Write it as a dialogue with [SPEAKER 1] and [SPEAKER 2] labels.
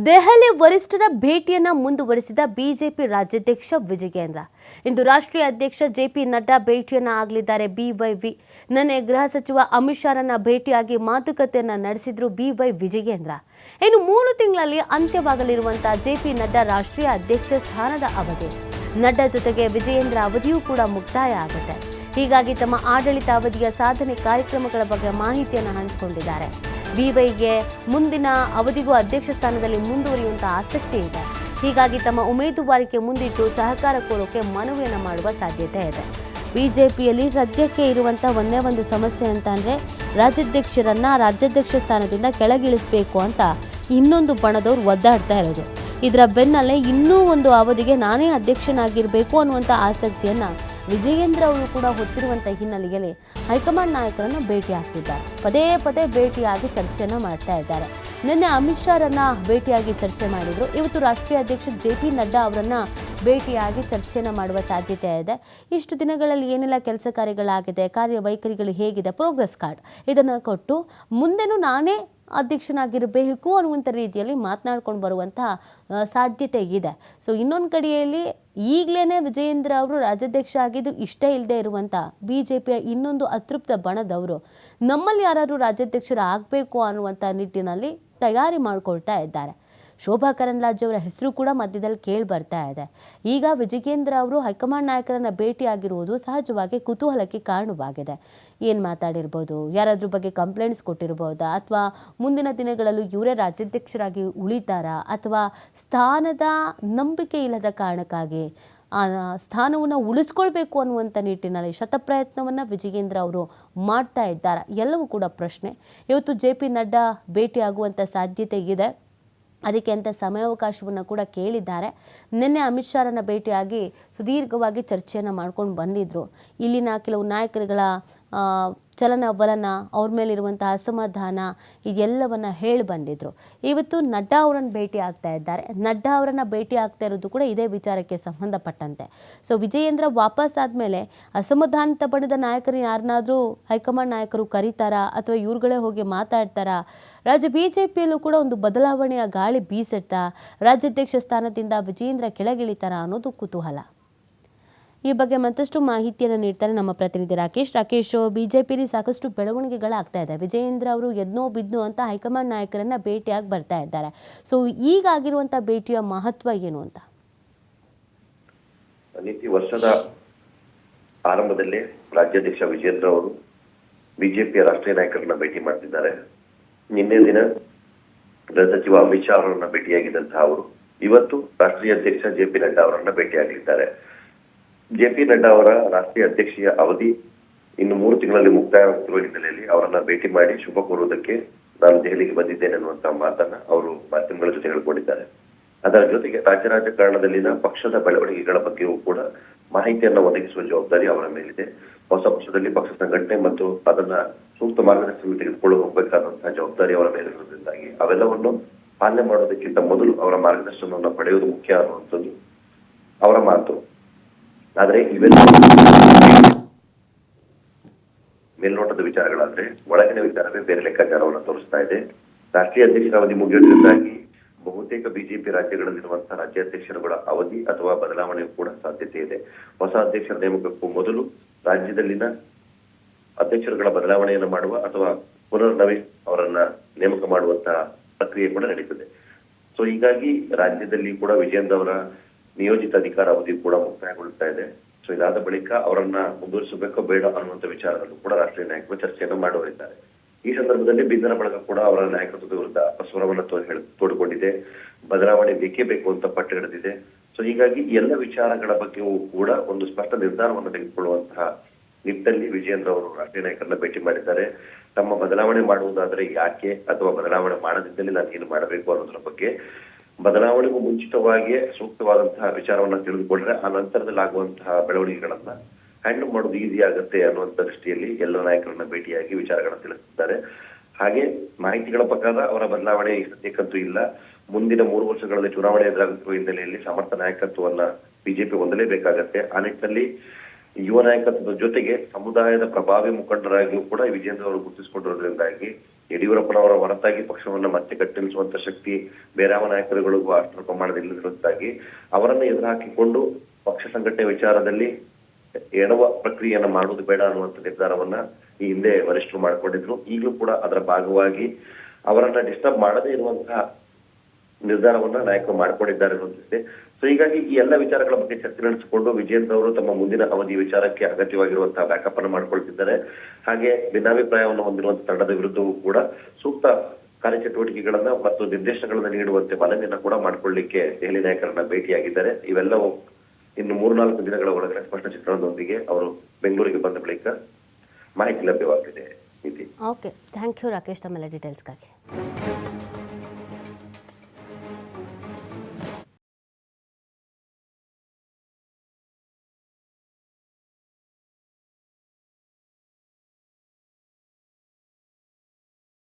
[SPEAKER 1] ದೆಹಲಿ ವರಿಷ್ಠರ ಭೇಟಿಯನ್ನ ಮುಂದುವರಿಸಿದ ಬಿಜೆಪಿ ರಾಜ್ಯಾಧ್ಯಕ್ಷ ವಿಜಯೇಂದ್ರ. ಇಂದು ರಾಷ್ಟ್ರೀಯ ಅಧ್ಯಕ್ಷ ಜೆಪಿ ನಡ್ಡಾ ಭೇಟಿಯನ್ನ ಆಗಲಿದ್ದಾರೆ. ಬಿವೈವಿ ನಿನ್ನೆ ಗೃಹ ಸಚಿವ ಅಮಿತ್ ಶಾರನ್ನ ಭೇಟಿಯಾಗಿ ಮಾತುಕತೆಯನ್ನ ನಡೆಸಿದ್ರು ಬಿವೈ ವಿಜಯೇಂದ್ರ. ಇನ್ನು 3 ತಿಂಗಳಲ್ಲಿ ಅಂತ್ಯವಾಗಲಿರುವಂತಹ ಜೆಪಿ ನಡ್ಡಾ ರಾಷ್ಟ್ರೀಯ ಅಧ್ಯಕ್ಷ ಸ್ಥಾನದ ಅವಧಿ. ನಡ್ಡಾ ಜೊತೆಗೆ ವಿಜಯೇಂದ್ರ ಅವಧಿಯೂ ಕೂಡ ಮುಕ್ತಾಯ ಆಗುತ್ತೆ. ಹೀಗಾಗಿ ತಮ್ಮ ಆಡಳಿತ ಅವಧಿಯ ಸಾಧನೆ ಕಾರ್ಯಕ್ರಮಗಳ ಬಗ್ಗೆ ಮಾಹಿತಿಯನ್ನು ಹಂಚಿಕೊಂಡಿದ್ದಾರೆ. ಬಿವೈಗೆ ಮುಂದಿನ ಅವಧಿಗೂ ಅಧ್ಯಕ್ಷ ಸ್ಥಾನದಲ್ಲಿ ಮುಂದುವರಿಯುವಂತಹ ಆಸಕ್ತಿ ಇದೆ. ಹೀಗಾಗಿ ತಮ್ಮ ಉಮೇದುವಾರಿಕೆ ಮುಂದಿಟ್ಟು ಸಹಕಾರ ಕೋರೋಕೆ ಮನವಿಯನ್ನು ಮಾಡುವ ಸಾಧ್ಯತೆ ಇದೆ. ಬಿಜೆಪಿಯಲ್ಲಿ ಸದ್ಯಕ್ಕೆ ಇರುವಂತಹ ಒಂದೇ ಒಂದು ಸಮಸ್ಯೆ ಅಂತ ಅಂದರೆ ರಾಜ್ಯಾಧ್ಯಕ್ಷ ಸ್ಥಾನದಿಂದ ಕೆಳಗಿಳಿಸಬೇಕು ಅಂತ ಇನ್ನೊಂದು ಬಣದವ್ರು ಒದ್ದಾಡ್ತಾ ಇರೋದು. ಇದರ ಬೆನ್ನಲ್ಲೇ ಇನ್ನೂ ಒಂದು ಅವಧಿಗೆ ನಾನೇ ಅಧ್ಯಕ್ಷನಾಗಿರಬೇಕು ಅನ್ನುವಂಥ ಆಸಕ್ತಿಯನ್ನು ವಿಜಯೇಂದ್ರ ಅವರು ಕೂಡ ಹೊತ್ತಿರುವಂಥ ಹಿನ್ನೆಲೆಯಲ್ಲಿ ಹೈಕಮಾಂಡ್ ನಾಯಕರನ್ನು ಭೇಟಿ ಆಗ್ತಿದ್ದಾರೆ. ಪದೇ ಪದೇ ಭೇಟಿಯಾಗಿ ಚರ್ಚೆಯನ್ನು ಮಾಡ್ತಾ ಇದ್ದಾರೆ. ನಿನ್ನೆ ಅಮಿತ್ ಶಾರನ್ನ ಭೇಟಿಯಾಗಿ ಚರ್ಚೆ ಮಾಡಿದರು. ಇವತ್ತು ರಾಷ್ಟ್ರೀಯ ಅಧ್ಯಕ್ಷ ಜೆಪಿ ನಡ್ಡಾ ಅವರನ್ನು ಭೇಟಿಯಾಗಿ ಚರ್ಚೆಯನ್ನು ಮಾಡುವ ಸಾಧ್ಯತೆ ಇದೆ. ಇಷ್ಟು ದಿನಗಳಲ್ಲಿ ಏನೆಲ್ಲ ಕೆಲಸ ಕಾರ್ಯಗಳಾಗಿದೆ, ಕಾರ್ಯವೈಖರಿಗಳು ಹೇಗಿದೆ, ಪ್ರೋಗ್ರೆಸ್ ಕಾರ್ಡ್ ಇದನ್ನು ಕೊಟ್ಟು ಮುಂದೆನೂ ನಾನೇ ಅಧ್ಯಕ್ಷನಾಗಿರಬೇಕು ಅನ್ನುವಂಥ ರೀತಿಯಲ್ಲಿ ಮಾತನಾಡ್ಕೊಂಡು ಬರುವಂತಹ ಸಾಧ್ಯತೆ ಇದೆ. ಸೊ ಇನ್ನೊಂದು ಕಡೆಯಲ್ಲಿ ಈಗಲೇ ವಿಜಯೇಂದ್ರ ಅವರು ರಾಜ್ಯಾಧ್ಯಕ್ಷ ಆಗಿದ್ದು ಇಷ್ಟ ಇಲ್ಲದೆ ಇರುವಂಥ ಬಿಜೆಪಿಯ ಇನ್ನೊಂದು ಅತೃಪ್ತ ಬಣದವರು ನಮ್ಮಲ್ಲಿ ಯಾರಾದರೂ ರಾಜ್ಯಾಧ್ಯಕ್ಷರು ಆಗಬೇಕು ಅನ್ನುವಂಥ ನಿಟ್ಟಿನಲ್ಲಿ ತಯಾರಿ ಮಾಡಿಕೊಳ್ತಾ ಇದ್ದಾರೆ. ಶೋಭಾ ಕರಂದ್ಲಾಜೆ ಅವರ ಹೆಸರು ಕೂಡ ಮಧ್ಯದಲ್ಲಿ ಕೇಳಿ ಬರ್ತಾ ಇದೆ. ಈಗ ವಿಜಯೇಂದ್ರ ಅವರು ಹೈಕಮಾಂಡ್ ನಾಯಕರನ್ನ ಭೇಟಿಯಾಗಿರುವುದು ಸಹಜವಾಗಿ ಕುತೂಹಲಕ್ಕೆ ಕಾರಣವಾಗಿದೆ. ಏನು ಮಾತಾಡಿರ್ಬೋದು, ಯಾರಾದ್ರ ಬಗ್ಗೆ ಕಂಪ್ಲೇಂಟ್ಸ್ ಕೊಟ್ಟಿರ್ಬೋದಾ, ಅಥವಾ ಮುಂದಿನ ದಿನಗಳಲ್ಲೂ ಇವರೇ ರಾಜ್ಯಾಧ್ಯಕ್ಷರಾಗಿ ಉಳಿತಾರಾ, ಅಥವಾ ಸ್ಥಾನದ ನಂಬಿಕೆ ಇಲ್ಲದ ಕಾರಣಕ್ಕಾಗಿ ಆ ಸ್ಥಾನವನ್ನು ಉಳಿಸ್ಕೊಳ್ಬೇಕು ಅನ್ನುವಂಥ ನಿಟ್ಟಿನಲ್ಲಿ ಶತಪ್ರಯತ್ನವನ್ನು ವಿಜಯೇಂದ್ರ ಅವರು ಮಾಡ್ತಾ ಇದ್ದಾರೆ. ಎಲ್ಲವೂ ಕೂಡ ಪ್ರಶ್ನೆ. ಇವತ್ತು ಜೆಪಿ ನಡ್ಡಾ ಭೇಟಿಯಾಗುವಂಥ ಸಾಧ್ಯತೆ ಇದೆ. ಅದಕ್ಕೆ ಅಂತ ಸಮಯಾವಕಾಶವನ್ನು ಕೂಡ ಕೇಳಿದ್ದಾರೆ. ನಿನ್ನೆ ಅಮಿತ್ ಶಾರನ್ನ ಭೇಟಿಯಾಗಿ ಸುದೀರ್ಘವಾಗಿ ಚರ್ಚೆಯನ್ನು ಮಾಡ್ಕೊಂಡು ಬಂದಿದ್ದರು. ಇಲ್ಲಿನ ಕೆಲವು ನಾಯಕರುಗಳ ಚಲನವಲನ, ಅವ್ರ ಮೇಲಿರುವಂತಹ ಅಸಮಾಧಾನ ಇದೆಲ್ಲವನ್ನು ಹೇಳಿ ಬಂದಿದ್ದರು. ಇವತ್ತು ನಡ್ಡಾ ಅವರನ್ನು ಭೇಟಿ ಆಗ್ತಾ ಇದ್ದಾರೆ. ನಡ್ಡಾ ಅವರನ್ನು ಭೇಟಿ ಆಗ್ತಾ ಇರೋದು ಕೂಡ ಇದೇ ವಿಚಾರಕ್ಕೆ ಸಂಬಂಧಪಟ್ಟಂತೆ. ಸೊ ವಿಜಯೇಂದ್ರ ವಾಪಸ್ ಆದಮೇಲೆ ಅಸಮಾಧಾನಿತ ಬಣದ ನಾಯಕರು ಯಾರನ್ನಾದರೂ ಹೈಕಮಾಂಡ್ ನಾಯಕರು ಕರೀತಾರಾ, ಅಥವಾ ಇವ್ರುಗಳೇ ಹೋಗಿ ಮಾತಾಡ್ತಾರಾ? ರಾಜ್ಯ ಬಿಜೆಪಿಯಲ್ಲೂ ಕೂಡ ಒಂದು ಬದಲಾವಣೆಯ ಗಾಳಿ ಬೀಸುತ್ತಾ? ರಾಜ್ಯಾಧ್ಯಕ್ಷ ಸ್ಥಾನದಿಂದ ವಿಜಯೇಂದ್ರ ಕೆಳಗಿಳಿತಾರಾ ಅನ್ನೋದು ಕುತೂಹಲ. ಈ ಬಗ್ಗೆ ಮತ್ತಷ್ಟು ಮಾಹಿತಿಯನ್ನು ನೀಡ್ತಾರೆ ನಮ್ಮ ಪ್ರತಿನಿಧಿ ರಾಕೇಶ್. ಬಿಜೆಪಿಯಲ್ಲಿ ಸಾಕಷ್ಟು ಬೆಳವಣಿಗೆಗಳಾಗ್ತಾ ಇದೆ. ವಿಜಯೇಂದ್ರ ಅವರು ಎದ್ನೋ ಬಿದ್ನೋ ಅಂತ ಹೈಕಮಾಂಡ್ ನಾಯಕರನ್ನ ಭೇಟಿಯಾಗಿ ಬರ್ತಾ ಇದ್ದಾರೆ. ಸೊ ಈಗಾಗಿರುವಂಥ ಭೇಟಿಯ ಮಹತ್ವ ಏನು ಅಂತ?
[SPEAKER 2] ನೀತಿ ವರ್ಷದ ಆರಂಭದಲ್ಲೇ ರಾಜ್ಯಾಧ್ಯಕ್ಷ ವಿಜಯೇಂದ್ರ ಅವರು ಬಿಜೆಪಿಯ ರಾಷ್ಟ್ರೀಯ ನಾಯಕರನ್ನ ಭೇಟಿ ಮಾಡ್ತಿದ್ದಾರೆ. ನಿನ್ನೆ ದಿನ ಗೃಹ ಸಚಿವ ಅಮಿತ್ ಶಾ ಅವರನ್ನ ಭೇಟಿಯಾಗಿದ್ದಂತಹ ಅವರು ಇವತ್ತು ರಾಷ್ಟ್ರೀಯ ಅಧ್ಯಕ್ಷ ಜೆಪಿ ನಡ್ಡಾ ಅವರನ್ನ ಭೇಟಿಯಾಗಲಿದ್ದಾರೆ. ಜೆಪಿ ನಡ್ಡಾ ಅವರ ರಾಷ್ಟ್ರೀಯ ಅಧ್ಯಕ್ಷೀಯ ಅವಧಿ ಇನ್ನು 3 ತಿಂಗಳಲ್ಲಿ ಮುಕ್ತಾಯವಾಗುತ್ತಿರುವ ಹಿನ್ನೆಲೆಯಲ್ಲಿ ಅವರನ್ನ ಭೇಟಿ ಮಾಡಿ ಶುಭ ಕೋರುವುದಕ್ಕೆ ನಾನು ದೆಹಲಿಗೆ ಬಂದಿದ್ದೇನೆ ಅನ್ನುವಂತಹ ಮಾತನ್ನ ಅವರು ಮಾಧ್ಯಮಗಳ ಜೊತೆ ಹೇಳಿಕೊಂಡಿದ್ದಾರೆ. ಅದರ ಜೊತೆಗೆ ರಾಜ್ಯ ರಾಜಕಾರಣದಲ್ಲಿನ ಪಕ್ಷದ ಬೆಳವಣಿಗೆಗಳ ಬಗ್ಗೆಯೂ ಕೂಡ ಮಾಹಿತಿಯನ್ನ ಒದಗಿಸುವ ಜವಾಬ್ದಾರಿ ಅವರ ಮೇಲಿದೆ. ಹೊಸ ಪಕ್ಷದಲ್ಲಿ ಪಕ್ಷ ಸಂಘಟನೆ ಮತ್ತು ಅದನ್ನ ಸೂಕ್ತ ಮಾರ್ಗದರ್ಶನ ತೆಗೆದುಕೊಂಡು ಹೋಗಬೇಕಾದಂತಹ ಜವಾಬ್ದಾರಿ ಅವರ ಮೇಲಿರುವುದರಿಂದಾಗಿ ಅವೆಲ್ಲವನ್ನು ಪಾಲನೆ ಮಾಡೋದಕ್ಕಿಂತ ಮೊದಲು ಅವರ ಮಾರ್ಗದರ್ಶನವನ್ನು ಪಡೆಯುವುದು ಮುಖ್ಯ ಅನ್ನುವಂಥದ್ದು ಅವರ ಮಾತು. ಆದ್ರೆ ಇವೆಲ್ಲ ಮೇಲ್ನೋಟದ ವಿಚಾರಗಳಾದ್ರೆ ಒಳಗಿನ ವಿಚಾರವೇ ಬೇರೆ ಲೆಕ್ಕಾಚಾರವನ್ನು ತೋರಿಸ್ತಾ ಇದೆ. ರಾಷ್ಟ್ರೀಯ ಅಧ್ಯಕ್ಷರ ಅವಧಿ ಮುಗಿಯುವುದರಿಂದಾಗಿ ಬಹುತೇಕ ಬಿಜೆಪಿ ರಾಜ್ಯಗಳಲ್ಲಿರುವಂತಹ ರಾಜ್ಯಾಧ್ಯಕ್ಷರುಗಳ ಅವಧಿ ಅಥವಾ ಬದಲಾವಣೆಯೂ ಕೂಡ ಸಾಧ್ಯತೆ ಇದೆ. ಹೊಸ ಅಧ್ಯಕ್ಷರ ನೇಮಕಕ್ಕೂ ಮೊದಲು ರಾಜ್ಯದಲ್ಲಿನ ಅಧ್ಯಕ್ಷರುಗಳ ಬದಲಾವಣೆಯನ್ನು ಮಾಡುವ ಅಥವಾ ಪುನರ್ನವಿ ಅವರನ್ನ ನೇಮಕ ಮಾಡುವಂತಹ ಪ್ರಕ್ರಿಯೆ ಕೂಡ ನಡೀತದೆ. ಸೊ ಹೀಗಾಗಿ ರಾಜ್ಯದಲ್ಲಿ ಕೂಡ ವಿಜಯೇಂದ್ರ ಅವರ ನಿಯೋಜಿತ ಅಧಿಕಾರ ಅವಧಿ ಕೂಡ ಮುಕ್ತಾಯಗೊಳ್ತಾ ಇದೆ. ಸೊ ಇದಾದ ಬಳಿಕ ಅವರನ್ನ ಮುಂದುವರಿಸಬೇಕೋ ಬೇಡ ಅನ್ನುವಂಥ ವಿಚಾರದಲ್ಲೂ ಕೂಡ ರಾಷ್ಟ್ರೀಯ ನಾಯಕರು ಚರ್ಚೆಯನ್ನು ಮಾಡುವರಿದ್ದಾರೆ. ಈ ಸಂದರ್ಭದಲ್ಲಿ ಬಿಂದನ ಬಳಗ ಕೂಡ ಅವರ ನಾಯಕತ್ವದ ವಿರುದ್ಧ ಅಪಸ್ವರವನ್ನು ತೋಡಿಕೊಂಡಿದೆ. ಬದಲಾವಣೆ ಬೇಕೇ ಬೇಕು ಅಂತ ಪಟ್ಟು ಹಿಡಿದಿದೆ. ಸೊ ಹೀಗಾಗಿ ಎಲ್ಲ ವಿಚಾರಗಳ ಬಗ್ಗೆಯೂ ಕೂಡ ಒಂದು ಸ್ಪಷ್ಟ ನಿರ್ಧಾರವನ್ನು ತೆಗೆದುಕೊಳ್ಳುವಂತಹ ನಿಟ್ಟಿನಲ್ಲಿ ವಿಜಯೇಂದ್ರ ಅವರು ರಾಷ್ಟ್ರೀಯ ನಾಯಕರನ್ನ ಭೇಟಿ ಮಾಡಿದ್ದಾರೆ. ತಮ್ಮ ಬದಲಾವಣೆ ಮಾಡುವುದಾದ್ರೆ ಯಾಕೆ, ಅಥವಾ ಬದಲಾವಣೆ ಮಾಡದಿದ್ದಲ್ಲಿ ನಾನು ಏನು ಮಾಡಬೇಕು ಅನ್ನೋದ್ರ ಬಗ್ಗೆ ಬದಲಾವಣೆಗೂ ಮುಂಚಿತವಾಗಿಯೇ ಸೂಕ್ತವಾದಂತಹ ವಿಚಾರವನ್ನ ತಿಳಿದುಕೊಂಡ್ರೆ ಆ ನಂತರದಲ್ಲಿ ಆಗುವಂತಹ ಬೆಳವಣಿಗೆಗಳನ್ನ ಹ್ಯಾಂಡಲ್ ಮಾಡೋದು ಈಸಿ ಆಗುತ್ತೆ ಅನ್ನುವಂಥ ದೃಷ್ಟಿಯಲ್ಲಿ ಎಲ್ಲ ನಾಯಕರನ್ನ ಭೇಟಿಯಾಗಿ ವಿಚಾರಗಳನ್ನ ತಿಳಿಸಿದ್ದಾರೆ. ಹಾಗೆ ಮಾಹಿತಿಗಳ ಪ್ರಕಾರ ಅವರ ಬದಲಾವಣೆ ಸದ್ಯಕ್ಕಂತೂ ಇಲ್ಲ. ಮುಂದಿನ 3 ವರ್ಷಗಳಲ್ಲಿ ಚುನಾವಣೆ ಎದುರಾಗುತ್ತಿರುವ ಹಿನ್ನೆಲೆಯಲ್ಲಿ ಸಮರ್ಥ ನಾಯಕತ್ವವನ್ನ ಬಿಜೆಪಿ ಹೊಂದಲೇಬೇಕಾಗತ್ತೆ. ಆ ನಿಟ್ಟಿನಲ್ಲಿ ಯುವ ನಾಯಕತ್ವದ ಜೊತೆಗೆ ಸಮುದಾಯದ ಪ್ರಭಾವಿ ಮುಖಂಡರಾಗಿಯೂ ಕೂಡ ವಿಜಯೇಂದ್ರ ಅವರು ಗುರುತಿಸಿಕೊಂಡಿರೋದ್ರಿಂದಾಗಿ ಯಡಿಯೂರಪ್ಪನವರ ಹೊರತಾಗಿ ಪಕ್ಷವನ್ನು ಮತ್ತೆ ಕಟ್ಟಿಳಿಸುವಂತ ಶಕ್ತಿ ಬೇರೆ ಯಾವ ನಾಯಕರುಗಳಿಗೂ ಅಷ್ಟರ ಪ್ರಮಾಣದಲ್ಲಿ ಇಲ್ಲದಿರುತ್ತಾಗಿ ಅವರನ್ನು ಎದುರುಹಾಕಿಕೊಂಡು ಪಕ್ಷ ಸಂಘಟನೆ ವಿಚಾರದಲ್ಲಿ ಎಡವ ಪ್ರಕ್ರಿಯೆಯನ್ನ ಮಾಡುವುದು ಬೇಡ ಅನ್ನುವಂಥ ನಿರ್ಧಾರವನ್ನ ಈ ಹಿಂದೆ ವರಿಷ್ಠರು ಮಾಡ್ಕೊಂಡಿದ್ರು. ಈಗಲೂ ಕೂಡ ಅದರ ಭಾಗವಾಗಿ ಅವರನ್ನ ಡಿಸ್ಟರ್ಬ್ ಮಾಡದೇ ಇರುವಂತಹ ನಿರ್ಧಾರವನ್ನ ನಾಯಕರು ಮಾಡ್ಕೊಂಡಿದ್ದಾರೆ ಅನ್ನುವಂತಿದೆ. ಸೊ ಹೀಗಾಗಿ ಈ ಎಲ್ಲ ವಿಚಾರಗಳ ಬಗ್ಗೆ ಚರ್ಚೆ ನಡೆಸಿಕೊಂಡು ವಿಜೇಂದ್ರ ಅವರು ತಮ್ಮ ಮುಂದಿನ ಅವಧಿ ವಿಚಾರಕ್ಕೆ ಅಗತ್ಯವಾಗಿರುವಂತಹ ಬ್ಯಾಕಪ್ ಅನ್ನು ಮಾಡ್ಕೊಳ್ತಿದ್ದಾರೆ. ಹಾಗೆ ಭಿನ್ನಾಭಿಪ್ರಾಯವನ್ನು ಹೊಂದಿರುವಂತಹ ತಂಡದ ವಿರುದ್ಧವೂ ಕೂಡ ಸೂಕ್ತ ಕಾರ್ಯಚಟುವಟಿಕೆಗಳನ್ನ ಮತ್ತು ನಿರ್ದೇಶನಗಳನ್ನ ನೀಡುವಂತೆ ಮನವಿಯನ್ನ ಕೂಡ ಮಾಡ್ಕೊಳ್ಳಿಕ್ಕೆ ದೆಹಲಿ ನಾಯಕರನ್ನ ಭೇಟಿಯಾಗಿದ್ದಾರೆ. ಇವೆಲ್ಲವೂ ಇನ್ನು 3-4 ದಿನಗಳ ಒಳಗಡೆ ಸ್ಪಷ್ಟ ಚಿತ್ರಣದೊಂದಿಗೆ ಅವರು ಬೆಂಗಳೂರಿಗೆ ಬಂದ ಬಳಿಕ ಮಾಹಿತಿ ಲಭ್ಯವಾಗಿದೆ.
[SPEAKER 1] ಓಕೆ, ಥ್ಯಾಂಕ್ ಯು ರಾಕೇಶ್ ತಮ್ಮೆಲ್ಲ ಡೀಟೇಲ್ಸ್ಗಾಗಿ.